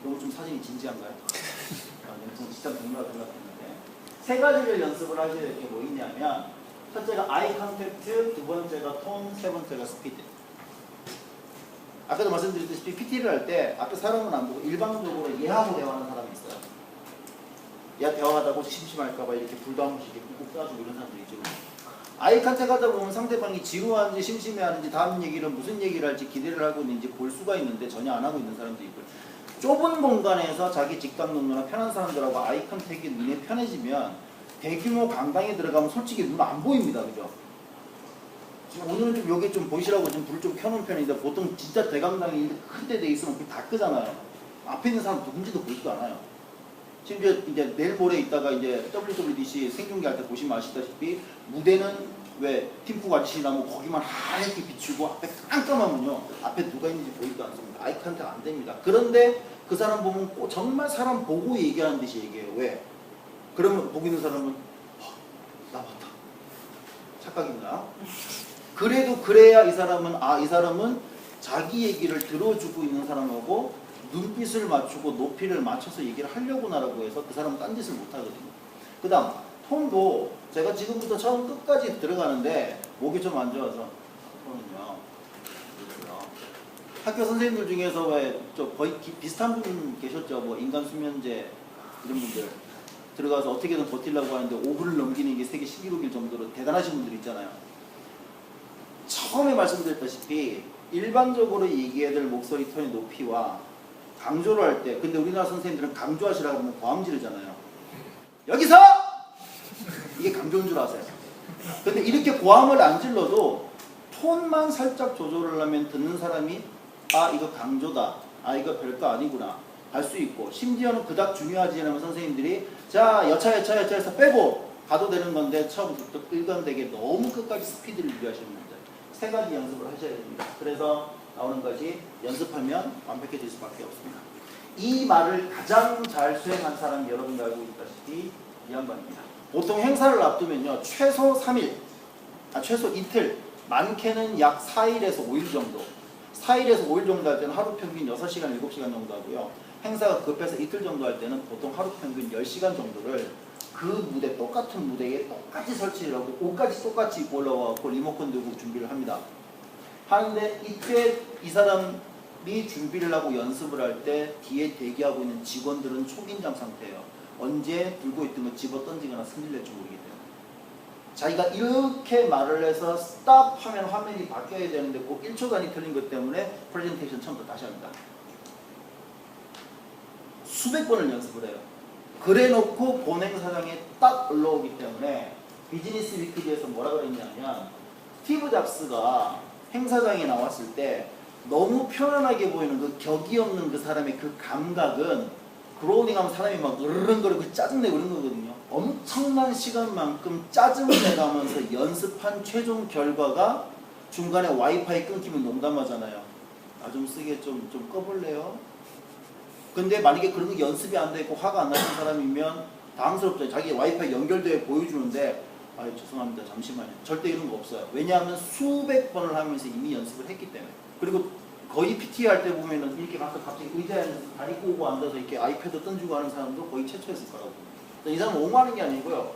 이거 좀 사진이 진지한가요? 좀 직장 동료가 생각했는데 세 가지를 연습을 하셔야 될 게 뭐 있냐면 첫째가 아이 컨택트, 두 번째가 톤, 세 번째가 스피드. 아까도 말씀드렸듯이 PT를 할 때 앞에 사람은 안 보고 일방적으로 얘하고 대화하는 사람이 있어요. 얘 대화하다가 심심할까봐 이렇게 불도 한 번씩 이렇게 꾹꾹 쏴주고 이런 사람들이 있죠. 아이 컨택 하다 보면 상대방이 지루한지 심심해하는지 다음 얘기를 무슨 얘기를 할지 기대를 하고 있는지 볼 수가 있는데 전혀 안 하고 있는 사람도 있고 좁은 공간에서 자기 직장 동료나 편한 사람들하고 아이 컨택이 눈에 편해지면 대규모 강당에 들어가면 솔직히 눈 안 보입니다. 그죠? 지금 오늘은 좀 여기 좀 보이시라고 좀 불 좀 켜놓은 편인데 보통 진짜 대강당이 큰 데 돼 있으면 그게 다 끄잖아요. 앞에 있는 사람 누군지도 보이지도 않아요. 심지어 이제 내일 모레 있다가 이제 WWDC 생중계 할 때 보시면 아시다시피 무대는 왜 팀프 아저씨 나무 거기만 하얗게 비추고 앞에 깜깜하면요 앞에 누가 있는지 보이지도 않습니다. 아이 컨택 안 됩니다. 그런데 그 사람 보면 꼭 정말 사람 보고 얘기하는 듯이 얘기해요. 왜? 그러면 보고 있는 사람은 나 봤다. 착각인가? 그래도 그래야 이 사람은 이 사람은 자기 얘기를 들어주고 있는 사람하고 눈빛을 맞추고 높이를 맞춰서 얘기를 하려고나라고 해서 그 사람은 딴짓을 못하거든요. 그 다음 톤도 제가 지금부터 처음 끝까지 들어가는데 목이 좀 안 좋아서 톤은요 학교 선생님들 중에서 왜 저 거의 비슷한 분 계셨죠. 뭐 인간수면제 이런 분들 들어가서 어떻게든 버틸라고 하는데 5분을 넘기는 게 세계 신기록일 정도로 대단하신 분들 있잖아요. 처음에 말씀드렸다시피 일반적으로 얘기해야 될 목소리 톤의 높이와 강조를 할 때 근데 우리나라 선생님들은 강조하시라고 하면 고함 지르잖아요. 여기서! 이게 강조인 줄 아세요. 근데 이렇게 고함을 안 질러도 톤만 살짝 조절을 하면 듣는 사람이 이거 강조다. 이거 별거 아니구나. 할 수 있고 심지어는 그닥 중요하지 않으면 선생님들이 자 여차해서 빼고 가도 되는 건데 처음부터 일관되게 너무 끝까지 스피드를 유지하시는 분들 세 가지 연습을 하셔야 됩니다. 그래서 나오는 것이 연습하면 완벽해질 수밖에 없습니다. 이 말을 가장 잘 수행한 사람이 여러분도 알고 있다시피 이 양반입니다. 보통 행사를 앞두면요 최소 3일, 최소 이틀, 많게는 약 4일에서 5일 정도 4일에서 5일 정도 할 때는 하루 평균 6시간, 7시간 정도 하고요. 행사가 급해서 이틀 정도 할 때는 보통 하루 평균 10시간 정도를 그 무대, 똑같은 무대에 똑같이 설치를 하고 옷까지 똑같이 입고 올라와서 리모컨 들고 준비를 합니다. 하는데 이때 이 사람이 준비를 하고 연습을 할 때 뒤에 대기하고 있는 직원들은 초긴장 상태예요. 언제 들고 있던 거 집어 던지거나 승질낼지 모르기 때문에 자기가 이렇게 말을 해서 스탑 하면 화면이 바뀌어야 되는데 꼭 1초 단위 틀린 것 때문에 프레젠테이션 처음부터 다시 합니다. 수백 번을 연습을 해요. 그래 놓고 본행사장에 딱 올라오기 때문에 비즈니스 위클리에서 뭐라 그랬냐면 스티브 잡스가 행사장에 나왔을 때 너무 편안하게 보이는 그 격이 없는 그 사람의 그 감각은 그로우닝하면 사람이 막 으르렁거리고 짜증내고 이런 거거든요. 엄청난 시간만큼 짜증을 내가면서 연습한 최종 결과가 중간에 와이파이 끊기면 농담하잖아요. 좀 쓰게 좀 꺼볼래요? 근데 만약에 그런 게 연습이 안 되고 화가 안 나는 사람이면 당황스럽죠. 자기 와이파이 연결돼 보여주는데 죄송합니다. 잠시만요. 절대 이런 거 없어요. 왜냐하면 수백 번을 하면서 이미 연습을 했기 때문에. 그리고 거의 PT 할 때 보면은 이렇게 가서 갑자기 의자에 다리 꼬고 앉아서 이렇게 아이패드 던지고 하는 사람도 거의 최초였을 거라고. 이 사람은 옹호하는 게 아니고요.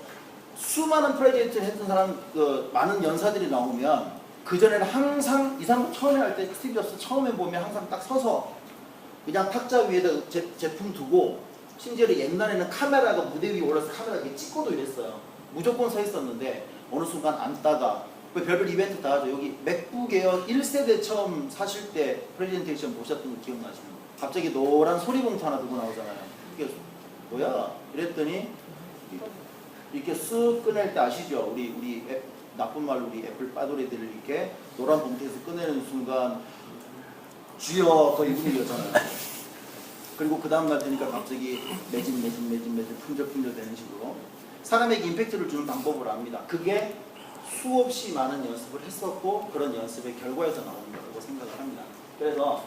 수많은 프레젠테이션 했던 사람, 많은 연사들이 나오면 그전에는 항상 이 사람 처음에 할 때 스티브 잡스 처음에 보면 항상 딱 서서 그냥 탁자 위에다 제품 두고 심지어 옛날에는 카메라가 무대 위에 올라서 카메라 이렇게 찍고도 이랬어요. 무조건 서 있었는데 어느 순간 앉다가 별별 이벤트 다 하죠. 여기 맥북 에어 1세대 처음 사실 때 프레젠테이션 보셨던 거 기억나시나요? 갑자기 노란 소리봉투 하나 들고 나오잖아요. 이게 뭐야? 이랬더니 이렇게 쓱 꺼낼 때 아시죠? 우리 나쁜 말로 우리 애플 빠돌이들을 이렇게 노란 봉투에서 꺼내는 순간 주여 더 이분이었잖아요. 그리고 그 다음날 되니까 갑자기 매진 품절 되는 식으로 사람에게 임팩트를 주는 방법을 압니다. 그게 수없이 많은 연습을 했었고 그런 연습의 결과에서 나오는 거라고 생각을 합니다. 그래서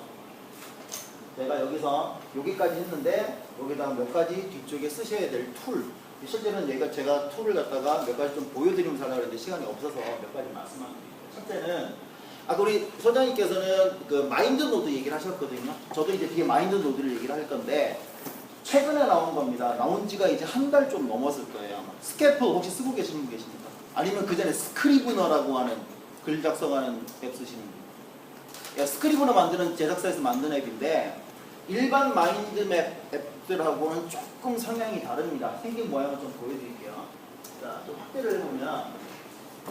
제가 여기서 여기까지 했는데 여기다가 몇 가지 뒤쪽에 쓰셔야 될 툴, 실제로는 제가 툴을 갖다가 몇 가지 좀 보여드리면서 하려고 했는데 시간이 없어서 몇 가지 말씀만 드릴게요. 첫째는 아까 우리 소장님께서는 그 마인드 노드 얘기를 하셨거든요. 저도 이제 뒤에 마인드 노드를 얘기를 할 건데 최근에 나온 겁니다. 나온 지가 이제 한 달 좀 넘었을 거예요. 아마. 스캐프 혹시 쓰고 계시는 분 계십니까? 아니면 그 전에 스크리브너라고 하는 글 작성하는 앱 쓰시는 분? 스크리브너 만드는 제작사에서 만든 앱인데 일반 마인드맵 앱들하고는 조금 성향이 다릅니다. 생긴 모양을 좀 보여드릴게요. 자, 좀 확대를 해보면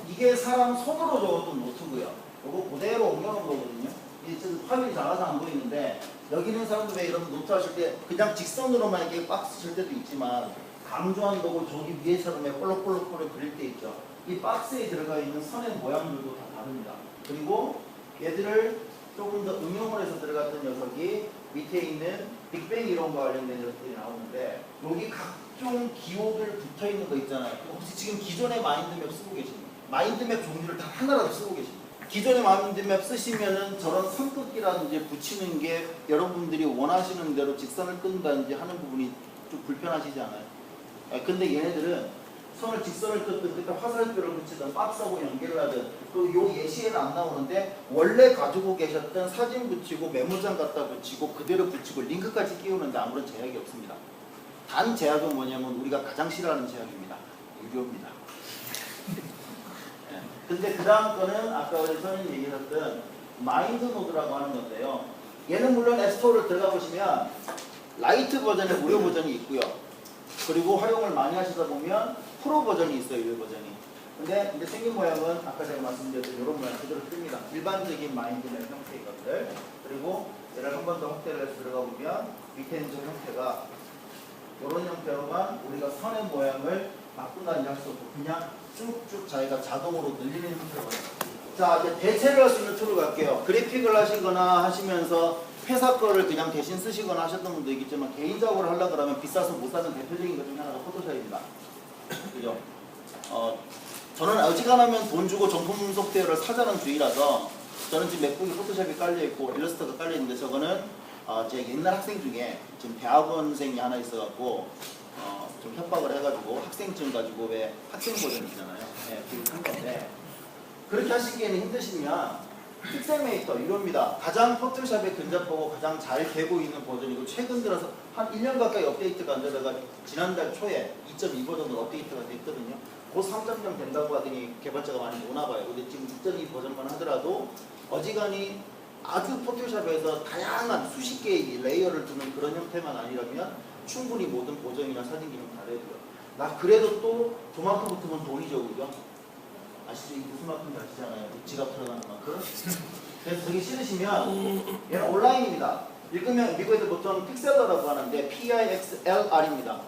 이게 사람 손으로 적었던 노트고요. 이거 그대로 옮겨놓은 거거든요. 이게 지금 화면이 작아서 안 보이는데 여기 있는 사람들 왜 이런 노트 하실 때 그냥 직선으로만 이렇게 박스 칠 때도 있지만 강조한다고 저기 위에처럼 볼록볼록 그릴 때 있죠. 이 박스에 들어가 있는 선의 모양들도 다 다릅니다. 그리고 얘들을 조금 더 응용을 해서 들어갔던 녀석이 밑에 있는 빅뱅 이론과 관련된 녀석들이 나오는데 여기 각종 기호들 붙어 있는 거 있잖아요. 혹시 지금 기존의 마인드맵 쓰고 계십니까? 마인드맵 종류를 다 하나라도 쓰고 계십니까? 기존의 마인드맵 쓰시면은 저런 선긋기라든지 붙이는 게 여러분들이 원하시는 대로 직선을 끈다든지 하는 부분이 좀 불편하시지 않아요? 근데 얘네들은 선을 직선을 긋든 그때 화살표를 붙이든 박스하고 연결을 하든 또 요 예시에는 안 나오는데 원래 가지고 계셨던 사진 붙이고 메모장 갖다 붙이고 그대로 붙이고 링크까지 끼우는데 아무런 제약이 없습니다. 단 제약은 뭐냐면 우리가 가장 싫어하는 제약입니다. 유료입니다. 근데 그 다음 거는 아까 우리 선생님 얘기하셨던 마인드 노드라고 하는 건데요. 얘는 물론 앱스토어를 들어가 보시면 라이트 버전의 무료 버전이 있고요. 그리고 활용을 많이 하시다 보면 프로 버전이 있어요. 이 버전이. 근데 이제 생긴 모양은 아까 제가 말씀드렸던 이런 모양 그대로 뜹니다. 일반적인 마인드맵 형태의 것들. 그리고 얘를 한 번 더 확대를 해서 들어가 보면 밑에 있는 저 형태가 이런 형태로만 우리가 선의 모양을 바꾼다든지 할 수 없고 그냥 쭉쭉 자기가 자동으로 늘리는 형태거든요. 자, 이제 대체를 할 수 있는 툴을 갈게요. 그래픽을 하시거나 하시면서 회사 거를 그냥 대신 쓰시거나 하셨던 분도 있겠지만 개인적으로 하려고 그러면 비싸서 못 사는 대표적인 것 중에 하나가 포토샵입니다. 그죠? 저는 어지간하면 돈 주고 정품 소프트웨어를 사자는 주의라서 저는 지금 맥북에 포토샵이 깔려있고 일러스트가 깔려있는데 저거는 제 옛날 학생 중에 지금 대학원생이 하나 있어갖고 좀 협박을 해가지고 학생증 가지고 왜 학생 버전 있잖아요. 네, 그거 한 건데 그렇게 하시기에는 힘드시면 픽셀메이터 이겁니다. 가장 포토샵에 근접하고 가장 잘 되고 있는 버전이고 최근 들어서 한 1년 가까이 업데이트가 안 되다가 지난달 초에 2.2 버전으로 업데이트가 됐거든요. 곧 3.0 된다고 하더니 개발자가 많이 오나봐요. 근데 지금 2.2 버전만 하더라도 어지간히 아주 포토샵에서 다양한 수십 개의 레이어를 두는 그런 형태만 아니라면 충분히 모든 보정이나 사진 기능 다 해줘요. 나 그래도 또 저만큼 붙으면 돈이죠, 그죠? 아시죠? 이 무슨 만큼인지 아시잖아요. 지갑 털어가는 만큼. 그래서 되게 싫으시면 얘는 온라인입니다. 읽으면 미국에서 보통 픽셀러라고 하는데 PIXLR입니다.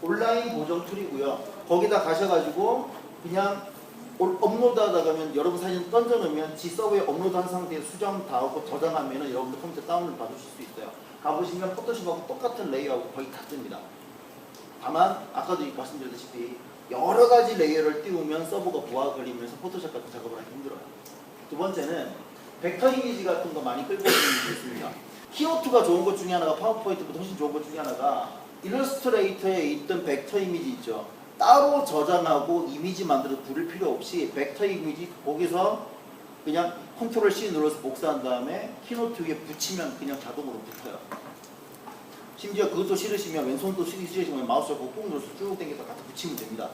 온라인 보정 툴이고요. 거기다 가셔가지고 그냥 업로드 하다 가면 여러분 사진 던져놓으면 지 서버에 업로드한 상태에 수정 다 하고 저장하면 여러분들 컴퓨터 다운을 받으실 수 있어요. 가보시면 포토샵하고 똑같은 레이어하고 거의 다 뜹니다. 다만 아까도 말씀드렸다시피 여러 가지 레이어를 띄우면 서버가 부하가 걸리면서 포토샵 같은 작업을 하기 힘들어요. 두 번째는 벡터 이미지 같은 거 많이 끌고 오는 게 있습니다. 키오투가 좋은 것 중에 하나가 파워포인트보다 훨씬 좋은 것 중에 하나가 일러스트레이터에 있던 벡터 이미지 있죠. 따로 저장하고 이미지 만들어서 부를 필요 없이 벡터 이미지 거기서 그냥 컨트롤 C 눌러서 복사한 다음에 키노트 위에 붙이면 그냥 자동으로 붙어요. 심지어 그것도 싫으시면 왼손도 싫으시면 마우스 잡고 꾹 눌러서 쭉 당겨서 갖다 붙이면 됩니다.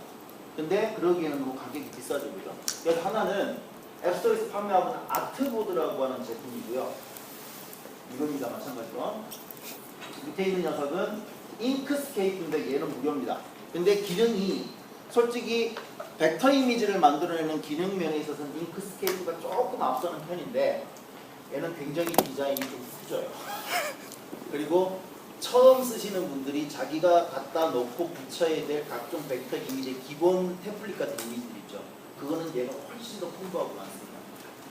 근데 그러기에는 너무 가격이 비싸죠. 그래서 하나는 앱스토어에서 판매하고 있는 아트보드라고 하는 제품이고요. 이겁니다. 마찬가지로. 밑에 있는 녀석은 잉크스케이프인데 얘는 무료입니다. 근데 기능이 솔직히 벡터 이미지를 만들어내는 기능 면에 있어서는 잉크스케이프가 조금 앞서는 편인데 얘는 굉장히 디자인이 좀 후져요. 그리고 처음 쓰시는 분들이 자기가 갖다 놓고 붙여야 될 각종 벡터 이미지의 기본 템플릿 같은 이미지들 있죠. 그거는 얘가 훨씬 더 풍부하고 많습니다.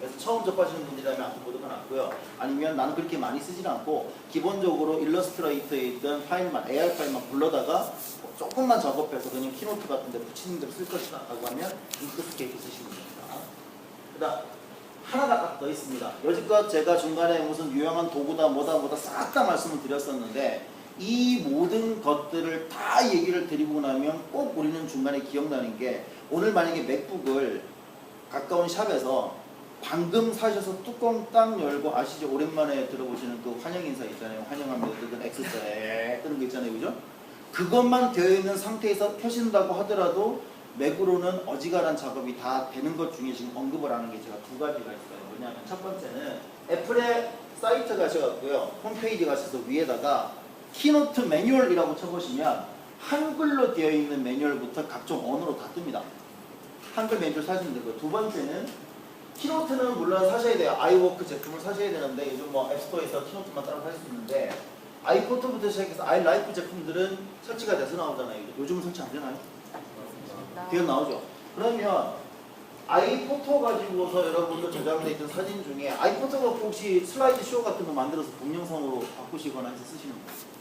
그래서 처음 접하시는 분들이라면 아트보드가 낫고요. 아니면 나는 그렇게 많이 쓰진 않고 기본적으로 일러스트레이터에 있던 파일만, AR 파일만 불러다가 조금만 작업해서 그냥 키노트 같은 데 붙이는 대로 쓸 것이다 라고 하면 잉크스케이프 쓰시면 됩니다. 그 다음 하나가 딱 더 있습니다. 여지껏 제가 중간에 무슨 유용한 도구다 뭐다 싹 다 말씀을 드렸었는데 이 모든 것들을 다 얘기를 드리고 나면 꼭 우리는 중간에 기억나는 게 오늘 만약에 맥북을 가까운 샵에서 방금 사셔서 뚜껑 딱 열고 아시죠? 오랜만에 들어보시는 그 환영 인사 있잖아요. 환영합니다. 뜨는 X자에 뜨는 거 있잖아요. 그죠? 그것만 되어 있는 상태에서 켜신다고 하더라도 맥으로는 어지간한 작업이 다 되는 것 중에 지금 언급을 하는 게 제가 두 가지가 있어요. 뭐냐면 첫 번째는 애플의 사이트 가셔갖고요. 홈페이지 가셔서 위에다가 키노트 매뉴얼이라고 쳐보시면 한글로 되어 있는 매뉴얼부터 각종 언어로 다 뜹니다. 한글 매뉴얼 사시면 되고요. 두 번째는 키노트는 물론 사셔야 돼요. 아이워크 제품을 사셔야 되는데 요즘 뭐 앱스토어에서 키노트만 따로 살 수 있는데 아이포토부터 시작해서 아이라이프 제품들은 설치가 돼서 나오잖아요. 요즘은 설치 안 되나요? 되어 나오죠. 그러면 아이포토 가지고서 여러분들 저장되어 있던 사진 중에 아이포토가 혹시 슬라이드 쇼 같은 거 만들어서 동영상으로 바꾸시거나 해서 쓰시는 거예요.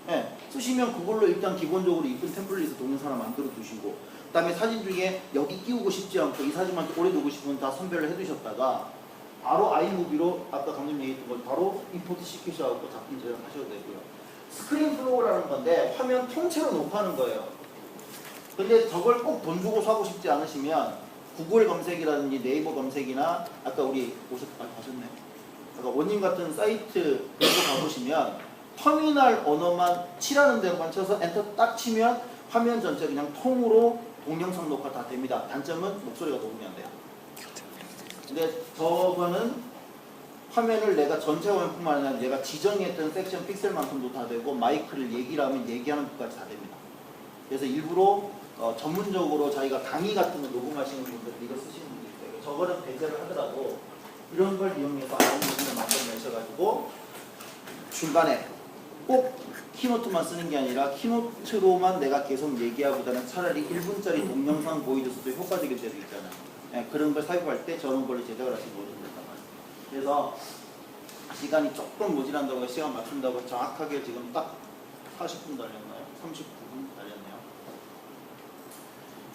네, 쓰시면 그걸로 일단 기본적으로 이쁜 템플릿에서 동영상 하나 만들어 두시고 그 다음에 사진 중에 여기 끼우고 싶지 않고 이 사진만 오래 두고 싶으면 다 선별을 해두셨다가 바로 아이무비로 아까 감독님 얘기했던 걸 바로 임포트 시키셔서 작품 저장하셔도 되고요. 스크린 플로우라는 건데 화면 통째로 녹화하는 거예요. 근데 저걸 꼭 돈 주고 사고 싶지 않으시면 구글 검색이라든지 네이버 검색이나 아까 우리 가셨네. 아까 원님 같은 사이트 그거 가보시면 터미널 언어만 칠하는 데만 쳐서 엔터 딱 치면 화면 전체 그냥 통으로 동영상 녹화 다 됩니다. 단점은 목소리가 녹음이 안 돼요. 근데 저거는 화면을 내가 전체 화면뿐만 아니라 내가 지정했던 섹션 픽셀만큼도 다 되고 마이크를 얘기를 하면 얘기하는 것까지 다 됩니다. 그래서 일부러 전문적으로 자기가 강의 같은 거 녹음하시는 분들 이거 쓰시는 분들 있어요. 저거는 배제를 하더라도 이런 걸 이용해서 아무 부분을 만들어내셔가지고 중간에 꼭 키노트만 쓰는 게 아니라 키노트로만 내가 계속 얘기하보다는 차라리 1분짜리 동영상 보여줘서도 효과적일 때도 있잖아요. 네, 그런 걸 사용할 때 저런 걸로 제작을 하시면 된단 말이에요. 그래서 시간이 조금 모자란다고 시간 맞춘다고 정확하게 지금 딱 40분 달렸나요? 39분 달렸네요.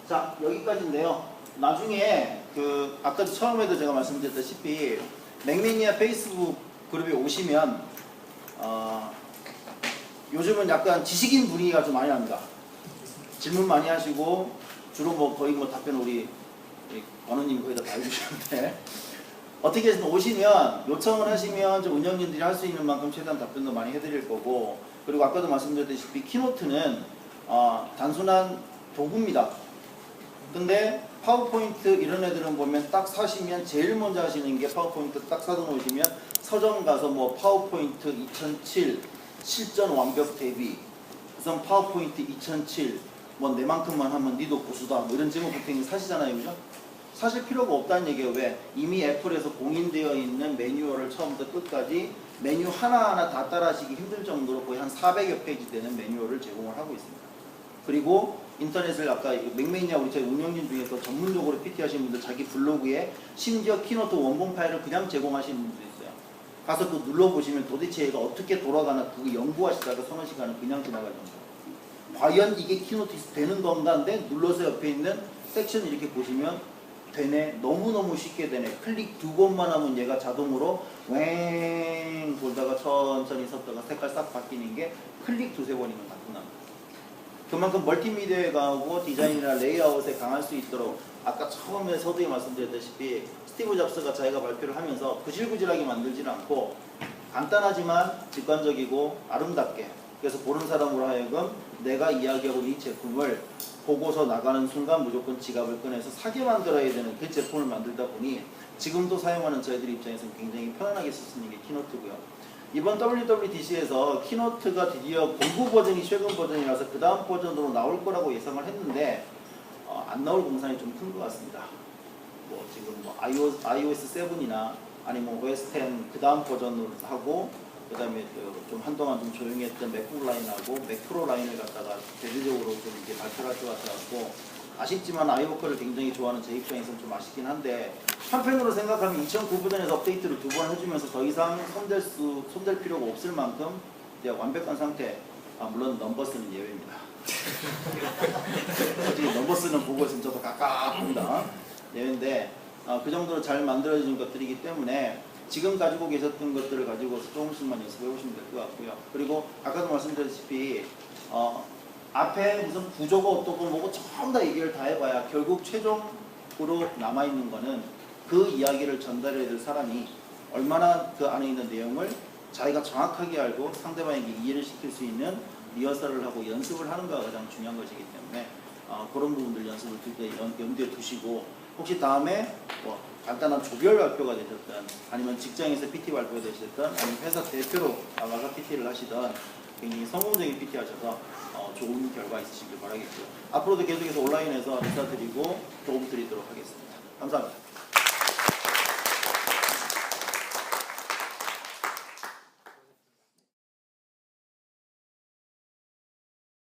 자, 여기까지인데요. 나중에 그 아까 처음에도 제가 말씀드렸다시피 맥매니아 페이스북 그룹에 오시면 요즘은 약간 지식인 분위기가 좀 많이 납니다. 질문 많이 하시고 주로 뭐 거의 뭐 답변 우리 원우님 거의 다 해주시는데 어떻게 해서 오시면 요청을 하시면 좀 운영진들이 할 수 있는 만큼 최대한 답변도 많이 해드릴 거고 그리고 아까도 말씀드렸다시피 키노트는 단순한 도구입니다. 근데 파워포인트 이런 애들은 보면 딱 사시면 제일 먼저 하시는 게 파워포인트 딱 사다 놓으시면 서점 가서 뭐 파워포인트 2007 실전 완벽 대비 우선 파워포인트 2007 뭐 내만큼만 하면 니도 고수다 뭐 이런 제목 붙어 있는 거 사시잖아요. 그죠? 사실 필요가 없다는 얘기예요. 왜? 이미 애플에서 공인되어 있는 매뉴얼을 처음부터 끝까지 메뉴 하나하나 다 따라하시기 힘들 정도로 거의 한 400여 페이지 되는 매뉴얼을 제공을 하고 있습니다. 그리고 인터넷을 아까 맥매니아 우리 저희 운영진 중에서 전문적으로 PT 하시는 분들 자기 블로그에 심지어 키노트 원본 파일을 그냥 제공하시는 분도 있어요. 가서 그 눌러보시면 도대체 얘가 어떻게 돌아가나 그거 연구하시다가 서너 시간을 그냥 지나갈 정도. 과연 이게 키노트 되는 건가 인데 눌러서 옆에 있는 섹션 이렇게 보시면 되네. 너무너무 쉽게 되네. 클릭 2번만 하면 얘가 자동으로 웽 돌다가 천천히 섰다가 색깔 싹 바뀌는 게 클릭 2~3번이면 다 끝납니다. 그만큼 멀티미디어에 강하고 디자인이나 레이아웃에 강할 수 있도록 아까 처음에 서두에 말씀드렸다시피 스티브 잡스가 자기가 발표를 하면서 구질구질하게 만들지는 않고 간단하지만 직관적이고 아름답게 그래서 보는 사람으로 하여금 내가 이야기하고 이 제품을 보고서 나가는 순간 무조건 지갑을 꺼내서 사게 만들어야 되는 그 제품을 만들다 보니 지금도 사용하는 저희들 입장에서는 굉장히 편안하게 쓸 수 있는 게 키노트고요. 이번 WWDC에서 키노트가 드디어 공구 버전이 최근 버전이라서 그 다음 버전으로 나올 거라고 예상을 했는데 안 나올 공산이 좀 큰 것 같습니다. 뭐 지금 뭐 iOS 7이나 아니면 OS 10 그 다음 버전으로 하고 그 다음에 좀 한동안 좀 조용히 했던 맥북 라인하고 맥프로 라인을 갖다가 대대적으로 좀 이렇게 발표를 할 것 같아서 아쉽지만 아이워커를 굉장히 좋아하는 제 입장에서는 좀 아쉽긴 한데 한편으로 생각하면 2009 버전에서 업데이트를 2번 해주면서 더 이상 손댈 필요가 없을 만큼 이제 완벽한 상태. 물론 넘버스는 예외입니다. 솔직히 넘버스는 보고 있으면 저도 깝깝합니다. 예외인데 그 정도로 잘 만들어진 것들이기 때문에 지금 가지고 계셨던 것들을 가지고 조금씩만 연습해 보시면 될 것 같고요. 그리고 아까도 말씀드렸다시피 앞에 무슨 구조가 어떻고 뭐고 전부 다 얘기를 다 해봐야 결국 최종으로 남아있는 거는 그 이야기를 전달해야 될 사람이 얼마나 그 안에 있는 내용을 자기가 정확하게 알고 상대방에게 이해를 시킬 수 있는 리허설을 하고 연습을 하는가가 가장 중요한 것이기 때문에 그런 부분들 연습을 염두에 두시고 혹시 다음에 뭐 간단한 조별 발표가 되셨든 아니면 직장에서 PT 발표가 되셨든 아니면 회사 대표로 나가서 PT를 하시든 굉장히 성공적인 PT 하셔서 좋은 결과 있으시길 바라겠고요. 앞으로도 계속해서 온라인에서 인사드리고 도움 드리도록 하겠습니다. 감사합니다.